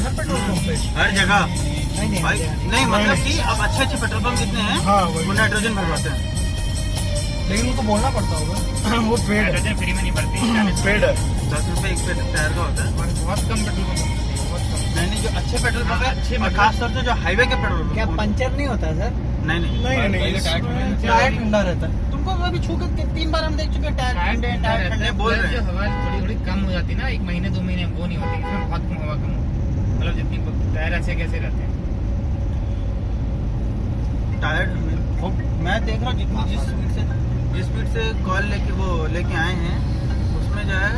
ना petrol pump पे हर जगह नहीं भाई नहीं मतलब कि अब अच्छे अच्छे पेट्रोल पंप जितने हैं हाँ, वही। वो नाइट्रोजन भरवाते हैं। लेकिन उनको बोलना पड़ता होगा वो पेड है फ्री में नहीं पड़ती पेड है 10 रुपए एक टायर का होता है। बहुत कम पेट्रोल पंप नहीं जो अच्छे पेट्रोल पंप है अच्छे और मतलब- खासतौर से जो हाईवे के पेट्रोल पंप क्या पंचर नहीं होता सर? नहीं नहीं टायर ठंडा रहता है। तुमको अभी छू के 3 बार हम देख चुके हैं टायर ठंडे बोल रहे हैं। हवा थोड़ी थोड़ी कम हो जाती है ना, 1 महीने 2 महीने वो नहीं होती, इसमें बहुत कम हवा कम होती है। मतलब जितनी टायर ऐसे कैसे रहते हैं टायर मैं देख रहा हूँ जिस स्पीड से कॉल लेके आए हैं उसमें जो है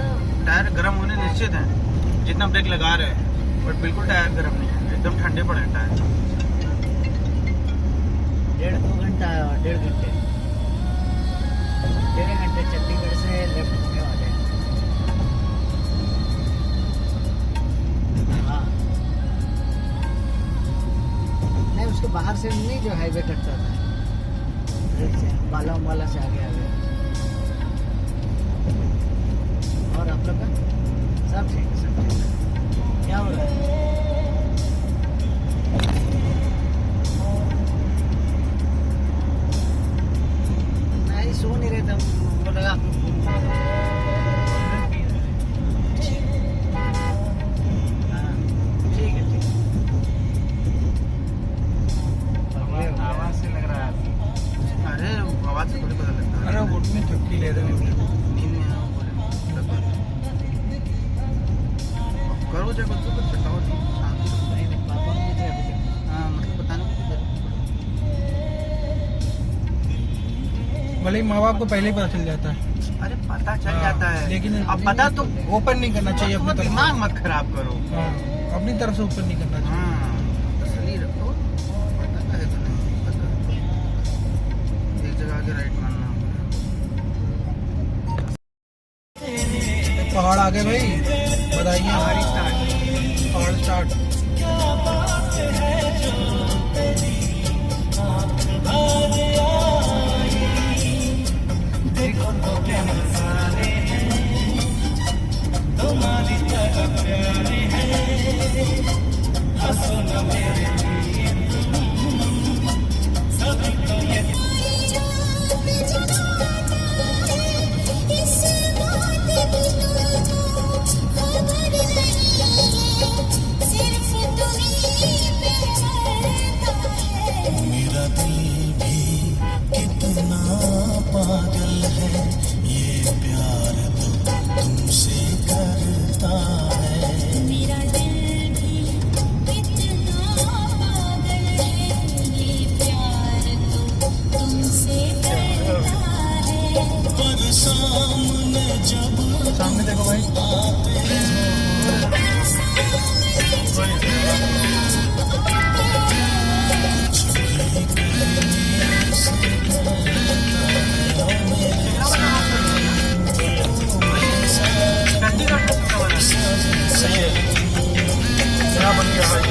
टायर गर्म होने निश्चित है जितना ब्रेक लगा रहे हैं, बट बिल्कुल टायर गर्म नहीं है, एकदम ठंडे पड़े हैं टायर। 1.5-2 घंटा 1.5 घंटे 1.5 घंटे चंडीगढ़ से लेफ्ट होने वाले हैं। हाँ नहीं उसके बाहर से नहीं जो हाईवे कटता था से बाला उम्बाला से आगे और आप लोग का सब ठीक क्या हो रहा है? नहीं सो नहीं रहे थे हमको लगा आप लोग घूम रहे हो। हाँ, ठीक है आवाज से लग रहा है अरे आवाज से थोड़ी पता लगता है। अरे वो उठने चुटकी ले रहे हैं नींद में है वो बोले करो जब कुछ बताओ नहीं शांति से। नहीं नहीं पापा नहीं थे अभी तक। हाँ मतलब बताने की जरूरत भले ही माँ बाप को पहले ही पता चल जाता है अरे पता चल हाँ, जाता है लेकिन अब पता तो ओपन नहीं करना चाहिए अपनी तरफ दिमाग मत खराब करो। से। हाँ, अपनी तरफ से ओपन नहीं करना चाहिए। हाँ तसल्ली रखो पता है तो नहीं पता एक जगह आगे राइट मानना पहाड़ आ गए भाई, बताइए हमारी पहाड़ स्टार्ट। मेरा दिल भी कितना पागल है, ये प्यार तो तुमसे करता है। मेरा दिल भी कितना पागल है, ये प्यार तो तुमसे करता है। पर सामने जब सामने देखो भाई, क्या बन गया भाई।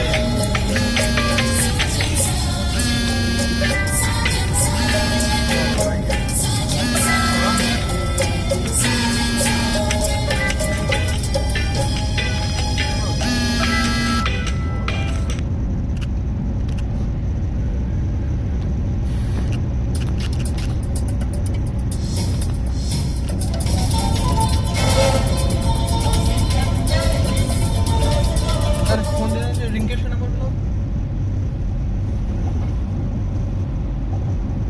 सर फोन दे दीजिए, रिंकेश का नंबर बताओ।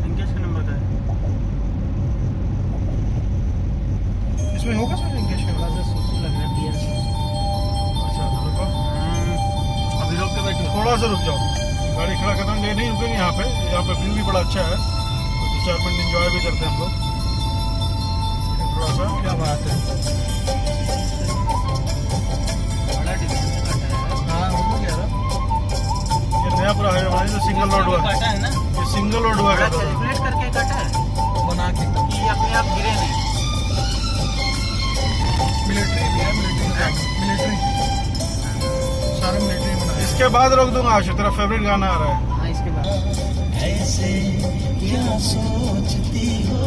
रिंकेश का नंबर का है। इसमें होगा सर रिंकेश का? थोड़ा सा सुसु लग रहा है बियर से। अच्छा रुको, अभी रोक के बैठो। थोड़ा सा रुक जाओ, गाड़ी खड़ा करना नहीं रुकेंगे यहाँ पे व्यू भी बड़ा अच्छा है, 2-4 मिनट एंजॉय भी करते हैं हम लोग थोड़ा सा। क्या बात है, बड़ा डिस्टेंस काटा है। हाँ वो तो कह रहा, ये नया पूरा हाईवे बना है, जो सिंगल रोड हुआ, काटा है ना, ये सिंगल रोड हुआ बड़ा करता था कैलकुलेट करके काटा है बना के। कि अपने आप गिरे नहीं। मिलिट्री भी है, मिलिट्री सारा मिलिट्री बना है। इसके बाद रोक दूंगा आशु, तेरा फेवरेट गाना आ रहा है। हाँ इसके बाद ऐसे क्या सोचती हो,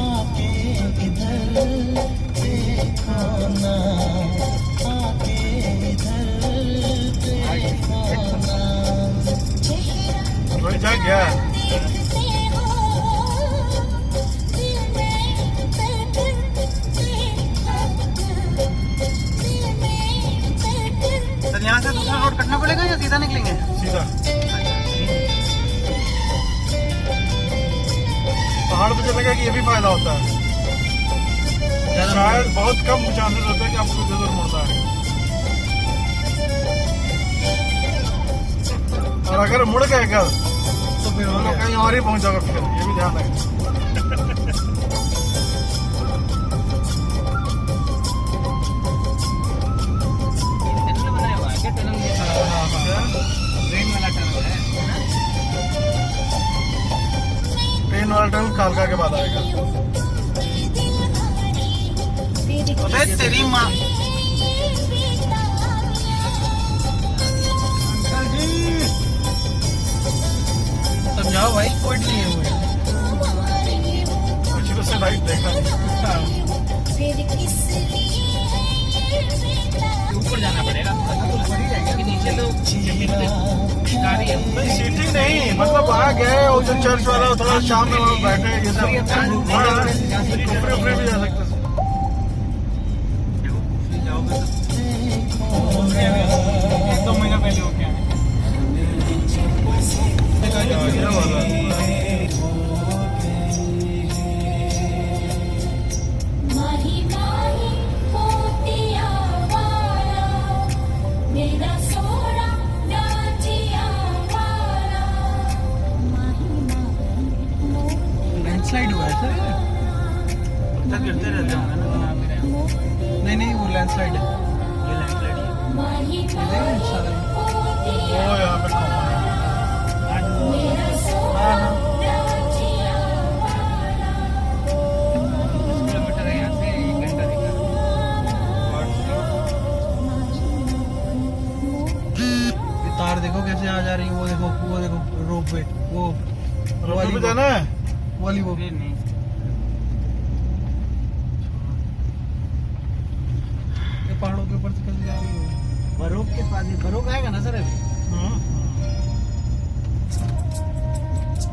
आके इधर देखो ना, आके इधर मुझे लगा कि ये भी फायदा होता है। शायद बहुत कम चांसेस होते हैं कि आपको इधर मुड़ना है, और अगर मुड़ गए घर तो फिर वो लोग कहीं और ही पहुंचोगे, फिर ये भी ध्यान रखें। टनल बनाया हुआ है क्या? टनल ट्रेन वाला टनल है ना? ट्रेन वाला टनल कालका के बाद आएगा। अबे तेरी माँ, समझाओ भाई, कोई नहीं है हुए कुछ से लाइट देखा नहीं। ऊपर जाना पड़ेगा, ऊपर ही जाएगा कि नीचे तो गाड़ी है। नहीं सीटिंग नहीं, मतलब वहाँ गए और जो चर्च वाला थोड़ा शाम में वहाँ बैठे, ये सब ऊपर भी जा सकते हैं। जाओगे तो 1-2 महीना पहले हो गया। ये वाला माही माही मोतिया वाला मेरा सोना डांजिया वाला माही माही लैंडस्लाइड हुआ है सर, तब गिरते रहते होंगे ना। नहीं वो लैंडस्लाइड है, ये लैंडस्लाइड है। माही माही मोतिया वो यहाँ पे कॉमन है। मेरा सोना डांजिया किलोमीटर है यहाँ से, 1 घंटा दिखा। ये तार देखो कैसे आ जा रही है, वो देखो रोप वे, वो रोड पे जाना है। वाली वो नहीं। ये पहाड़ों के ऊपर से कैसे जा रही है? बरोक के पास बरोक आएगा ना सर अभी।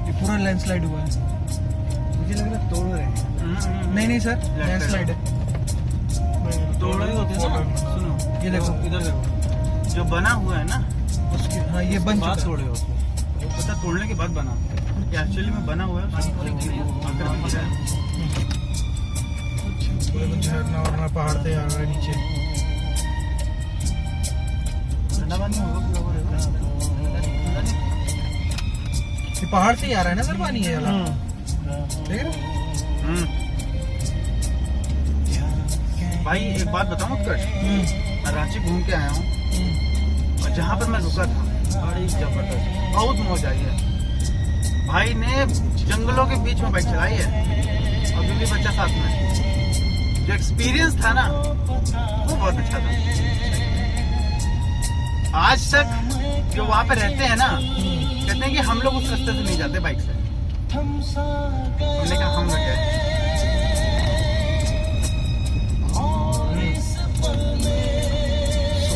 ये पूरा लैंडस्लाइड हुआ है। मुझे लग रहा है तोड़ रहे हैं। नहीं सर, लैंडस्लाइड है। तोड़ रहे होते हैं ना। सुनो, ये देखो इधर देखो, जो बना हुआ है ना उसके, हाँ ये बन चुका है। तोड़े हो वो पता, तोड़ने के बाद बना, एक्चुअली में बना हुआ है। झरना वरना पहाड़ से आ रहा है नीचे। ठंडा पानी होगा पूरा भरेगा। ये पहाड़ से ही आ रहा है ना सर पानी, ये वाला देख रहे हो? भाई एक बात बताऊं उत्कर्ष, मैं रांची घूम के आया हूँ और जहाँ पर मैं रुका था बड़ी जबरदस्त, बहुत मौज आई है। भाई ने जंगलों के बीच में बाइक चलाई है, अभी भी बच्चा साथ में। जो एक्सपीरियंस था ना वो बहुत अच्छा था। आज तक जो वहाँ पे रहते हैं ना कहते हैं कि हम लोग उस रास्ते से नहीं जाते बाइक से। हमने कहा हम लोग गए।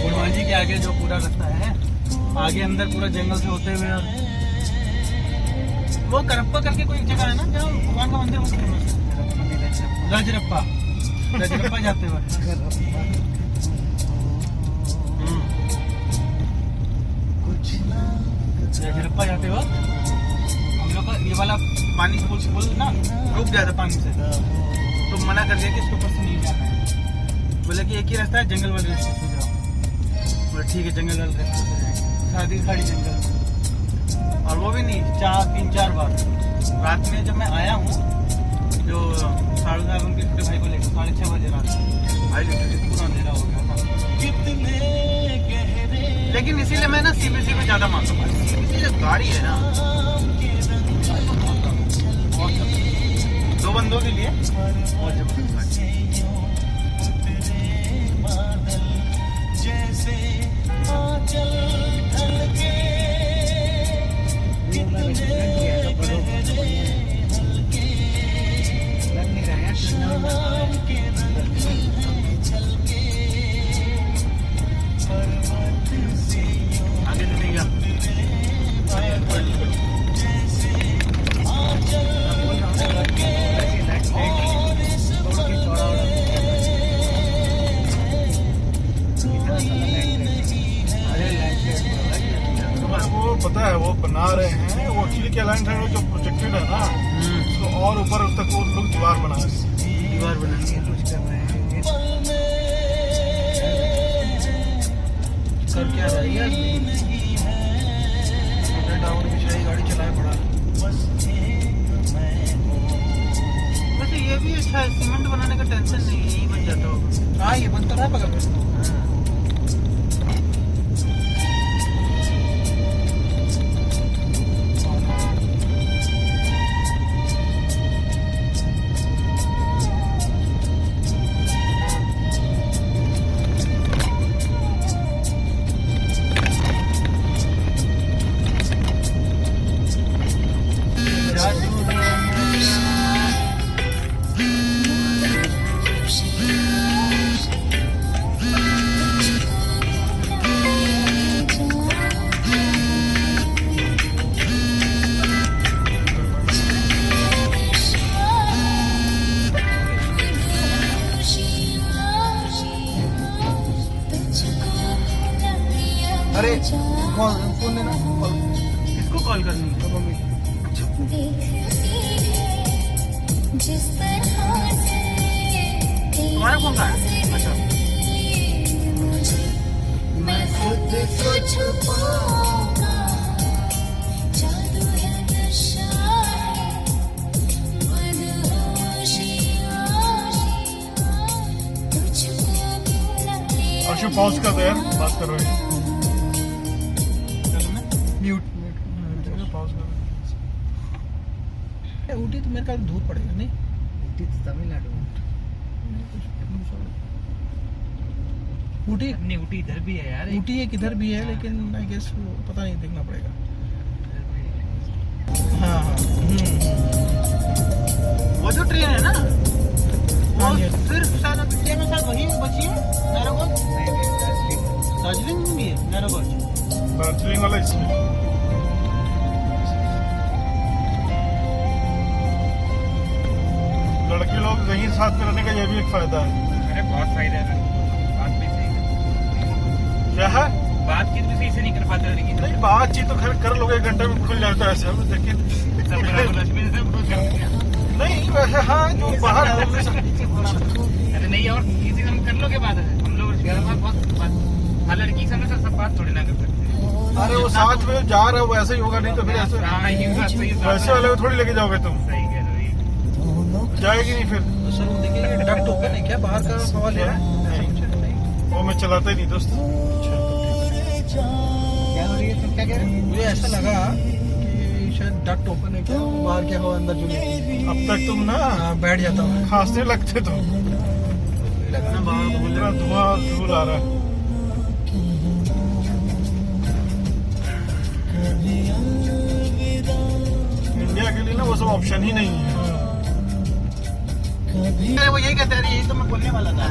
हनुमान जी के आगे जो पूरा रास्ता है, आगे अंदर पूरा जंगल से होते हुए, और वो करप्पा करके कोई जगह है ना जहाँ भगवान का मंदिर बहुत फेमस है, राजरप्पा जाते हुए। राजरप्पा जाते वक्त हम लोग का ये वाला पानी से पुल ना रुक गया था पानी से, तो मना कर दिया कि इसके ऊपर से नहीं जाना है। बोले कि एक ही रास्ता है, जंगल वाले रास्ते से जाओ। बोले ठीक है, जंगल वाले रास्ते से जाएंगे। सारी जंगल, और वो भी नहीं 3-4 बार। रात में जब मैं आया हूँ, जो 7:30 उनके छोटे भाई को लेकर 6:30 बजे रात भाई पूरा अंधेरा हो गया था। लेकिन इसीलिए मैं ना सीबीसी में ज्यादा मानता हूँ। सीबीसी जो गाड़ी है ना, बहुत 2 बंदों के लिए बहुत जबरदस्त गाड़ी है। लग नहीं रहा है आगे चलेगा थोड़ा के चौड़ा और ऊपर तक वो लोग दीवार बना रहे हैं। दीवार बनाएंगे कुछ कर रहे हैं कर क्या रहा है ये आदमी? अपने डाउन बिछाई गाड़ी चलाए पड़ा। वैसे ये भी अच्छा है, सीमेंट बनाने का टेंशन नहीं है, यही बन जाता होगा। हाँ ये बन तो रहा है बगल में। अरे कॉल फोन लेना कॉल। किसको कॉल करनी है? तो मम्मी जिस तरह से तुम्हारा फोन कहाँ है? अच्छा, मैं खुद को छुपाऊंगा, जादू है नशा है, मदहोशी तुझको भुला लिया। अर्शु पॉज कर दे यार, बात कर रहे हैं। म्यूट पॉज कर दे। ऊटी तो मेरे ख्याल दूर पड़ेगा नहीं? ऊटी तो तमिलनाडु में। ऊटी नहीं ऊटी इधर भी है यार, ऊटी एक इधर भी है लेकिन आई गेस पता नहीं, देखना पड़ेगा। हाँ हाँ वो जो ट्रेन है ना, वो हाँ, ये। सिर्फ शायद इंडिया में शायद वही बची है, नैरोगोज। दार्जिलिंग में भी है नैरोगोज। दार्जिलिंग वाला इसमें लड़के लोग कहीं साथ में रहने का ये भी एक फायदा है। अरे बहुत फायदा है, बात भी सही है। क्या है? बातचीत भी सही से नहीं कर पाते लेकिन नहीं, बातचीत तो खैर कर लोगे, 1 घंटे में खुल जाता है सब, लेकिन नहीं वैसे हाँ जो बाहर अरे नहीं, और किसी से हम कर लोगे बात है, हम लोग बहुत बात, हाँ लड़की से सब बात थोड़ी ना कर सकते। अरे वो साथ में जा रहा है वो ऐसे ही होगा, नहीं तो फिर ऐसे हाँ ये बात सही है, वैसे वाले को थोड़ी लेके जाओगे तुम, सही कह रहे हो। जाएगी नहीं फिर। सर वो देखिए डक्ट ओपन है क्या बाहर का हवा ले रहा है? नहीं। ऐसा कुछ नहीं। वो मैं चलाता ही नहीं दोस्त। क्या हो रही है, तुम क्या कह रहे हो? मुझे ऐसा लगा कि शायद डक्ट ओपन है क्या, बाहर क्या हवा अंदर जो लेती है। अब तक तुम ना बैठ जाता हूँ। खांसने लगते तुम, लगना बाहर बोल इतना धुआं धूल आ रहा है। इंडिया के लिए ना वो सब ऑप्शन ही नहीं है। अरे वो यही कहते हैं, यही तो मैं बोलने वाला था,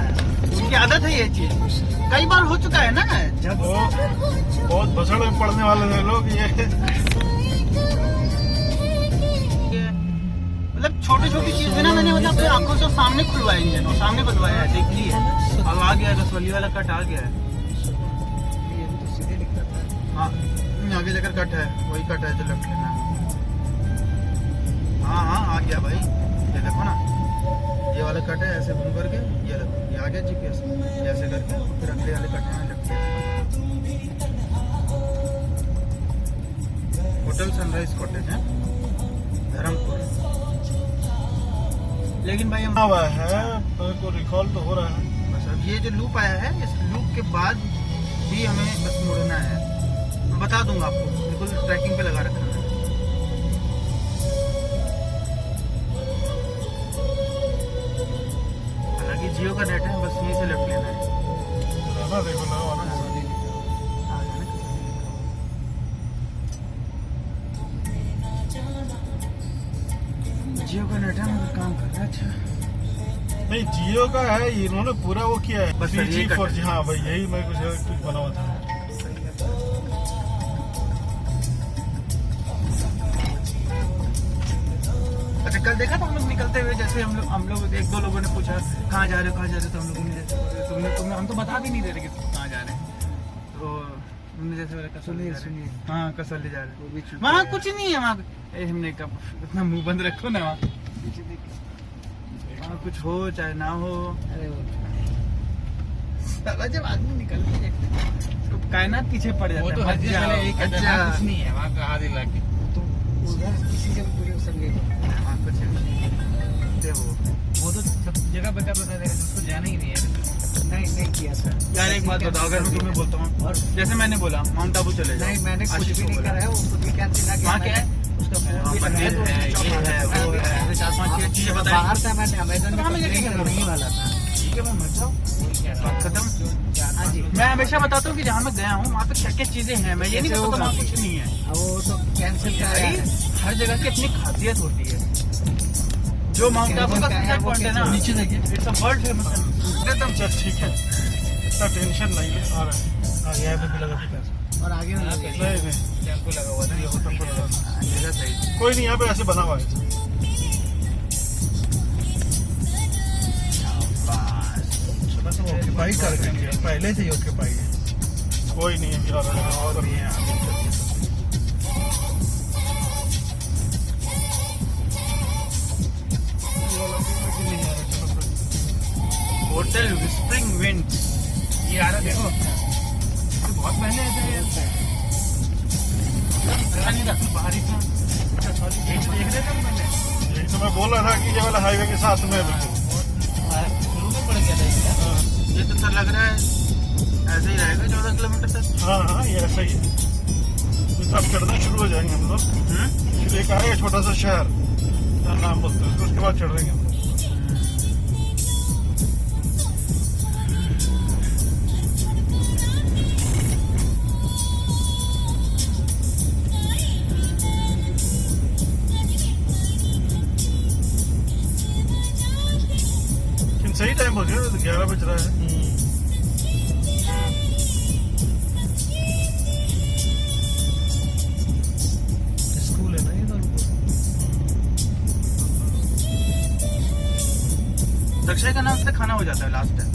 उनकी आदत है ये चीज, कई बार हो चुका है ना। जब वो बहुत भसड़ में पड़ने वाले हैं लोग ये। मतलब छोटी छोटी चीज भी ना मैंने मतलब अपनी आंखों से सामने खुलवाई इंजन और सामने बदलवाया है, देख ली है। अब आ गया रसवली वाला कट आ गया है। ये भी तो सीधे दिखता था। हाँ आगे जाकर कट है, वही कट है जो लेफ्ट लेना। हाँ हाँ आ गया भाई, ये देखो ना, ये वाला कट है, ऐसे घूम करके ये देखो ये आ गया जीपीएस, ऐसे करके फिर अगले वाले कट में लेफ्ट किया। होटल सनराइज कॉटेज है धर्मपुर। लेकिन भाई हम हुआ है मेरे को रिकॉल तो हो रहा है। बस अब ये जो लूप आया है, इस लूप के बाद भी हमें बस मुड़ना है। मैं बता दूंगा आपको, बिल्कुल ट्रैकिंग पे लगा रखा है। हालांकि जियो का नेट है, बस यहीं से लेफ्ट लेना है। ना देखो ना वाला आ गया ना? जियो का नेट है, मगर काम कर रहा है अच्छा। नहीं जियो का है, इन्होंने पूरा वो किया है बस 3G यही कट 4G। हाँ भाई यही मैं कुछ बना हुआ था। अच्छा कल देखा था हम लोग निकलते हुए, जैसे हम लोग 1-2 लोगों ने पूछा कहाँ जा रहे हो, कहाँ जा रहे हो, तो हम लोगों ने जैसे तुमने हम तो बता भी नहीं दे रहे कि कहाँ जा रहे हैं, तो तुमने जैसे बोला कसौली जा रहे हैं। हाँ कसौली जा रहे हैं, वहाँ कुछ नहीं है, वहाँ हमने कब इतना मुंह बंद रखो ना, वहाँ कुछ हो चाहे ना हो, अरे वो साला जब आदमी निकलते हैं तो कायनात पीछे पड़ वो जाता तो है। हर मत चीज जाओ, पहले एक मत कहता है, जाओ। कुछ नहीं है वहाँ का हाथ हिला के। तो उधर किसी के पूरे संगे हाँ, कुछ देखो वो तो सब जगह बता देगा, उसको जाना ही नहीं है। नहीं किया था यार एक बात बताओ, अगर मैं तुम्हें बोलता हूँ और जैसे मैंने बोला माउंट आबू चले जाओ, नहीं मैंने कुछ आशीष भी को नहीं बोला। करा है, वो खुद ही कैंसिल ना किया। वहाँ क्या है? उसका फोन वहाँ भी मंदिर लगाया, तो है, उसने ये चौंका है, था। वो है, ऐसे 4-5 चीजें बताई। बाहर से मैंने अमेज़न में तो हमें कुछ क्या नहीं करना? करने वाला था। ठीक है, मैं मत जाओ, बात खत्म। हाँ जी। मैं हमेशा बताता हूँ कि जहाँ मैं गया हूँ वहाँ पे क्या क्या चीजें हैं, मैं ये नहीं कैसे बताता होगा? वहाँ कुछ नहीं है। अब वो तो कैंसिल भाई, कराया है। हर जगह की अपनी खासियत होती है। जो माउंट आबू का कैंसिल सनसेट वो पॉइंट है ना, कैसे- नीचे देखिए। It's a world famous. एकदम चल ठीक है, इतना टेंशन नहीं है, आ रहा है। हाँ यहाँ पे भी लगा था पैसा। और आगे में नहीं नहीं टेम्पो लगा हुआ था, ये होटल पड़ रहा था। जगह सही। कोई नहीं, यहाँ पे ऐसे बना हुआ है। ऑक्यूपाई कर रहे हैं, पहले से ही ऑक्यूपाई है। कोई नहीं है गिरा रहा है और भी है। Hotel whispering wind. ये आ रहा देखो, ये बहुत पहले ऐसा है यार। पता नहीं था, बाहर ही था। देख रहे थे मैंने, यही तो मैं बोल रहा था कि ये वाला हाईवे के साथ में है बिल्कुल। शुरू में पड़ गया था ये। हाँ ये तो सर लग रहा है ऐसे ही रहेगा 14 किलोमीटर तक। हाँ हाँ, ये ऐसा ही है। तो अब चढ़ना शुरू हो जाएंगे हम लोग। फिर एक आएगा छोटा सा शहर, क्या नाम बोलते हैं उसको, उसके बाद चढ़ेंगे हम लोग। लेकिन सही टाइम हो गया, 11 बज रहा है। स्कूल है ना ये तो। दक्षय का नाम से खाना हो जाता है लास्ट टाइम।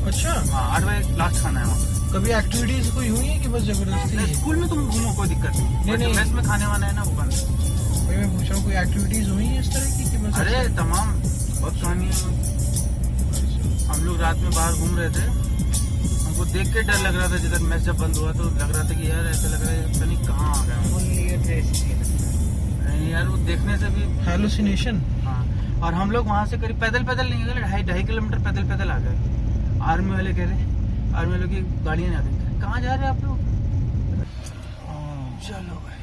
अच्छा, हाँ 8 बजे लास्ट खाना है वहाँ कभी एक्टिविटीज कोई हुई है कि बस जबरदस्ती पे। है? स्कूल में तुम घूमो कोई दिक्कत नहीं, नहीं, नहीं। मेस में खाने वाना है ना वो बंद है। भाई मैं पूछ रहा हूँ कोई एक्टिविटीज हुई है इस तरह की कि बस अरे तमाम बहुत कहानियाँ। हम लोग रात में बाहर घूम रहे थे, हमको देख के डर लग रहा था। जिधर मैच जब बंद हुआ तो लग रहा था कि यार ऐसा लग रहा है पता नहीं कहाँ आ गया फोन लिए थे इसलिए। नहीं यार, वो देखने से भी। हेलुसिनेशन? हाँ, और हम लोग वहाँ से करीब पैदल नहीं गए, 2.5 किलोमीटर पैदल आ गए। आर्मी वाले कह रहे, आर्मी वालों की गाड़ियाँ नहीं आती। कहाँ जा रहे हैं आप लोग? चलो भाई,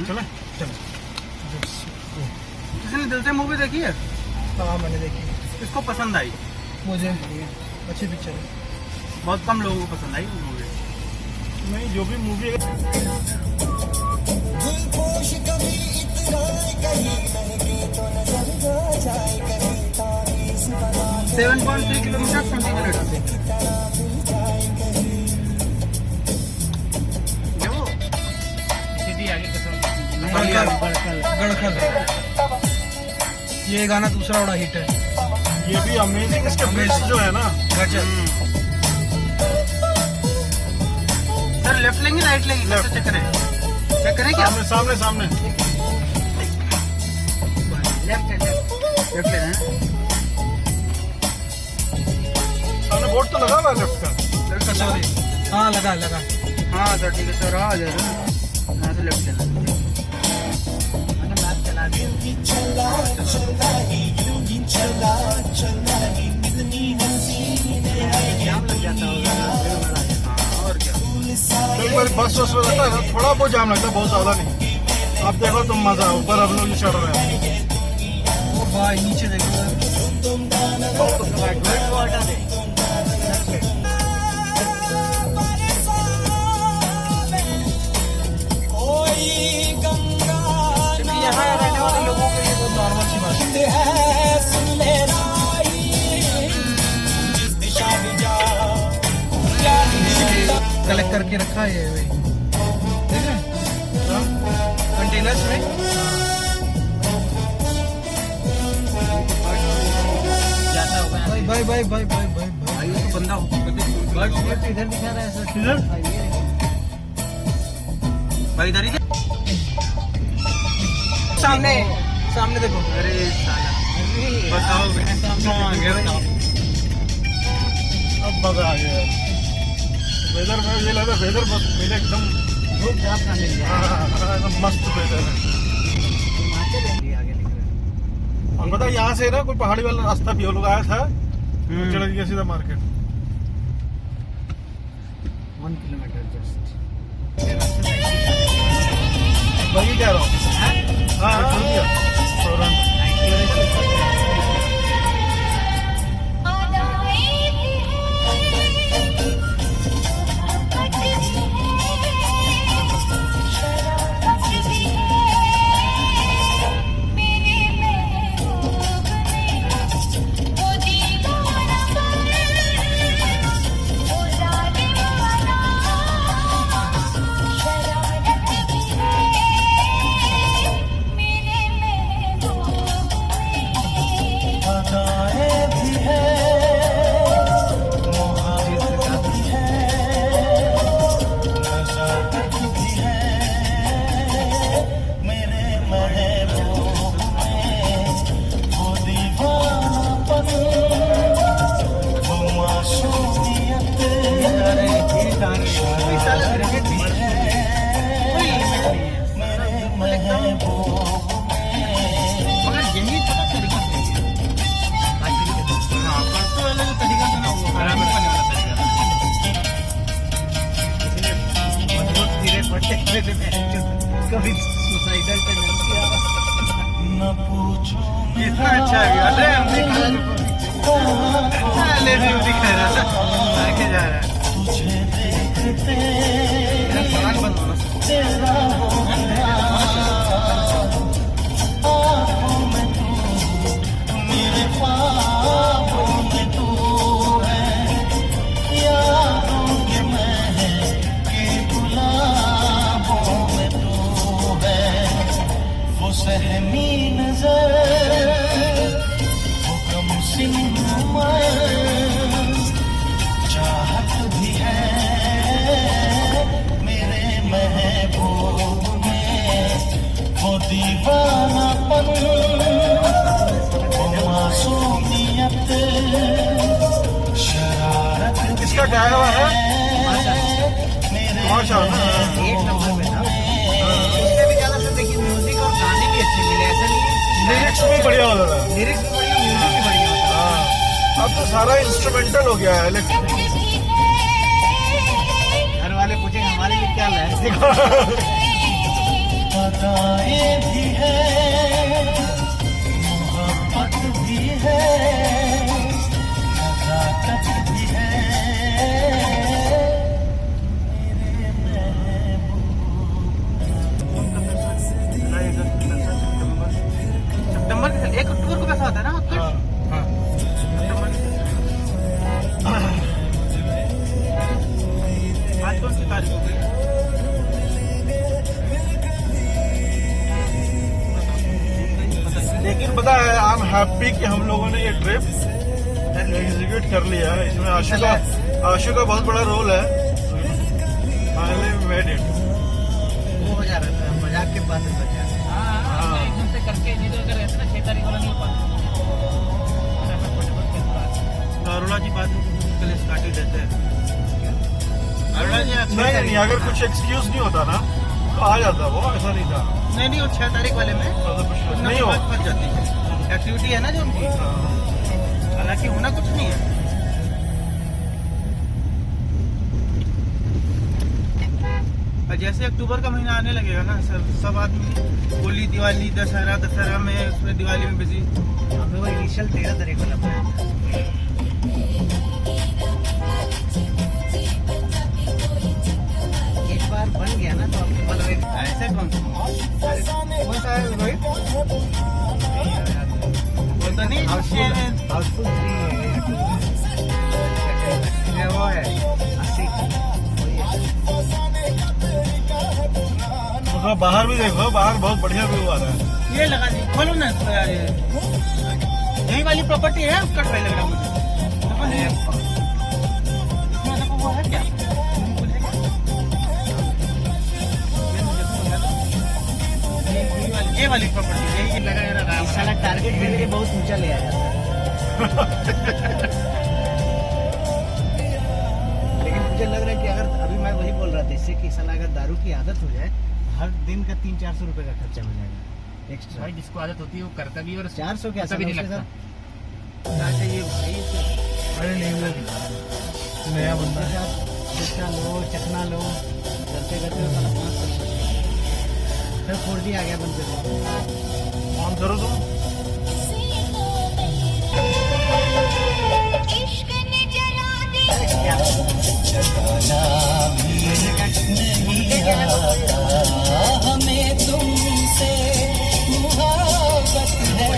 चले चलो। किसी ने दिल से मूवी देखी है? हाँ मैंने देखी, किसको पसंद आई? मुझे अच्छी पिक्चर है। बहुत कम लोगों को पसंद आई वो मूवी। नहीं, जो भी मूवी है 7.3 किलोमीटर 20 मिनट से। ये वो सिटी आगे कसम। गड़खल। ये गाना दूसरा बड़ा हिट है। ये भी अमेजिंग, इसके बेस जो है ना गजब। सर लेफ्ट लेंगे राइट लेंगे? Left. कैसे चेक करें क्या? सामने सामने सामने लेफ्ट लेना है। सामने बोर्ड तो लगा हुआ है लेफ्ट का। कसौरी। हाँ लगा। हाँ सर ठीक है सर, आ जाएगा यहाँ से लेफ्ट लेना। मैंने मैप चला दिया। जाम लग जाता होगा, भीड़ बढ़ा जाता। हाँ, और क्या। कई बार बस वस में रहता है ना, थोड़ा बहुत जाम लगता है, बहुत ज्यादा नहीं। अब देखो तुम मजा, ऊपर हम लोग चढ़ रहे हैं। वो भाई नीचे देखो। वो हटा दे। क्योंकि यहाँ रहने वाले लोगों के लिए बहुत नॉर्मल सी बात है। कलेक्ट करके रखा है ये भाई, देख रहे हैं कंटेनर्स में। जाता होगा। Bye bye bye bye bye भाई ये तो बंदा बर्ड फ्लू इधर दिखा रहा है सर। इधर? हाँ, ये देखो। भाई इधर ही सामने सामने देखो। अरे साला बताओ बताओ। अब मजा आ गया। वेदर में ये लगा वेदर बस मेरे एकदम धूप झाप ना मिल जाए। एकदम मस्त वेदर है। हिमाचल है आगे निकल रहे। और पता है यहाँ से ना कोई पहाड़ी वाला रास्ता भी हम लोग आया था, चढ़ गया सीधा मार्केट। 1 kilometre just. वही कह रहा हूँ। हाँ छोड़ दिया फौरन। अदाएं भी है, मोहब्बत भी है, नज़ाकत भी है, मेरे महबूब में वो दीवानापन, वो मासूमियत, शरारत भी है, मेरे महबूब मगर यही पता तरीका है। हाँ परसों वाला जो तरीका था ना वो खराब नहीं होने वाला तरीका था। इसलिए मजबूत धीरे पड़ते कभी सुसाइडल पे नहीं किया। न पूछो कितना अच्छा है अरे हम दिखा रहा था आगे जा रहा है। तुझे देखते मेरा फराक बंद होना तेरा आँखों में तू, मेरे ख्वाबों में तू है, यादों के महके गुलाबों में तू है, वो सहमी नजर, वो कम सिन उम्र, चाहत भी है मेरे महबूब में, वो दीवानापन, वो मासूमियत, शरारत इसका गाया हुआ है मेरे माशाअल्लाह। एक नंबर पे था। इससे भी ज्यादा तो देखिए म्यूजिक और गाने भी अच्छे मिले। ऐसा नहीं है लिरिक्स भी बढ़िया हो रहा है। लिरिक्स भी बढ़िया, म्यूजिक भी बढ़िया होता हाँ, अब तो सारा इंस्ट्रूमेंटल हो गया है इलेक्ट्रिक। है। घर वाले पूछेंगे हमारे लिए क्या लाए। अदाएं भी है, मोहब्बत भी है, नज़ाकत भी है, मेरे सितंबर के 1 अक्टूबर को कैसा होता है ना उत्कर्ष? हाँ, हाँ। आज कौन सी तारीख हो गई? लेकिन पता है आई एम हैप्पी कि हम लोगों ने ये ट्रिप एग्जीक्यूट कर लिया है। इसमें आशु का बहुत बड़ा रोल है। Finally we made it. वो हो जा रहा था मजाक के बाद में बचा। हाँ एकदम से करके नहीं तो अगर रहते ना 6 तारीख वाला नहीं हो पाता। अरुणा जी बात कल स्टार्ट ही देते हैं। अरुणा जी नहीं, अगर कुछ एक्सक्यूज नहीं होता ना तो आ जाता वो, ऐसा नहीं था। नहीं वो 6 तारीख वाले में नहीं हो। फंस जाती है। एक्टिविटी है ना जो उनकी, हालांकि होना कुछ नहीं है। और जैसे अक्टूबर का महीना आने लगेगा ना सब आदमी होली, दिवाली, दशहरा में, उसमें दिवाली में बिजी। हमें वो इनिशियल 13 तारीख को लगता है। एक बार बन गया ना तो आपको मतलब एक ऐसे कौन सा कौन सा है रोहित? वो तो नहीं हाउसफुल 3 है वो है 80। थोड़ा बाहर भी देखो, बाहर बहुत बढ़िया व्यू आ रहा है। ये लगा दी, खोलो ना इसको यार। ये यही वाली प्रॉपर्टी है उसका ट्राई लग रहा है मुझे। इसमें देखो वो है क्या? ये वाली प्रॉपर्टी यही लगा यार आराम इस साला टारगेट दे के बहुत ऊंचा ले आया था। लेकिन मुझे लग रहा है कि अगर अभी मैं वही बोल रहा था इससे कि साला अगर दारू की आदत हो जाए हर दिन का 300-400 रुपए का खर्चा हो जाएगा एक्स्ट्रा। भाई जिसको आदत होती है वो करता भी है और 400 क्या पता भी नहीं उसके लगता। साथ क्या चाहिए भाई अरे नहीं वो नया बंदा उसके है। साथ चक्का लो चखना लो करते करते साला 500 फिर 4G आ गया बंद कर दो। ऑन करो तुम। इश्क ने जला दिया जगाना भी नहीं आता, हमें तुमसे मुहब्बत है,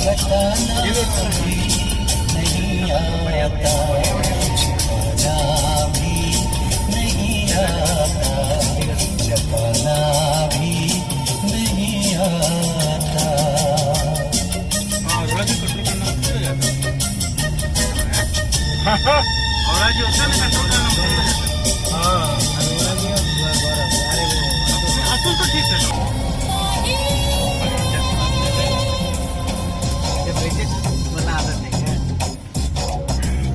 बताना भी नहीं आता, जगाना भी नहीं आता, जगाना भी नहीं आता। हाँ थोड़ा सा कंट्रोल करना मुश्किल हो जाता है। और जो होता है ना कंट्रोल करना मुश्किल हो जाता है। हाँ अरोड़ा जी और गौरव अरे वो अतुल तो ठीक है। ये वैसे वाला आदत नहीं है।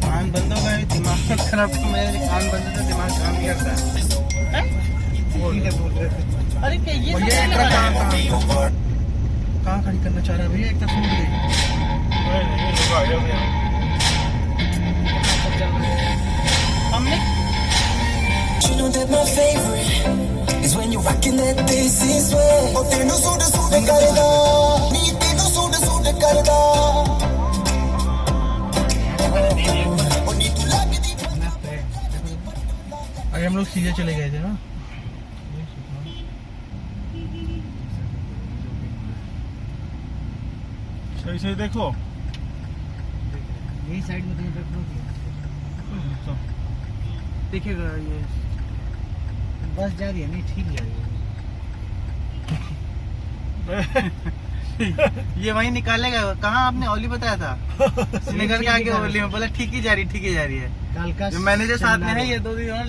कान बंद हो गए दिमाग खराब तो मेरे कान बंद तो दिमाग काम नहीं करता है। इसीलिए बोल रहे थे। अरे क्या ये भैया एक तरफ कहाँ खड़ी करना चाह रहा है भैया? एक तरफ मुड़ गई। नहीं लोग आ गए थे। सब चल रहा है। हमने You know that my favorite is when you're rocking that this is way. O tenu suda karda, nee tenu suda karda. O nee tu lagdi अरे हम लोग सीधे चले गए थे ना। सही सही देखो। यही साइड में कहीं पे अपलोड देखिएगा ये बस जा रही है नहीं ठीक जा रही है। ये वही निकालेगा। कहाँ आपने ओली बताया था? निकल के आगे ओली में बोला ठीक ही जा रही है। कालका जो मैनेजर साथ में है ये 2 दिन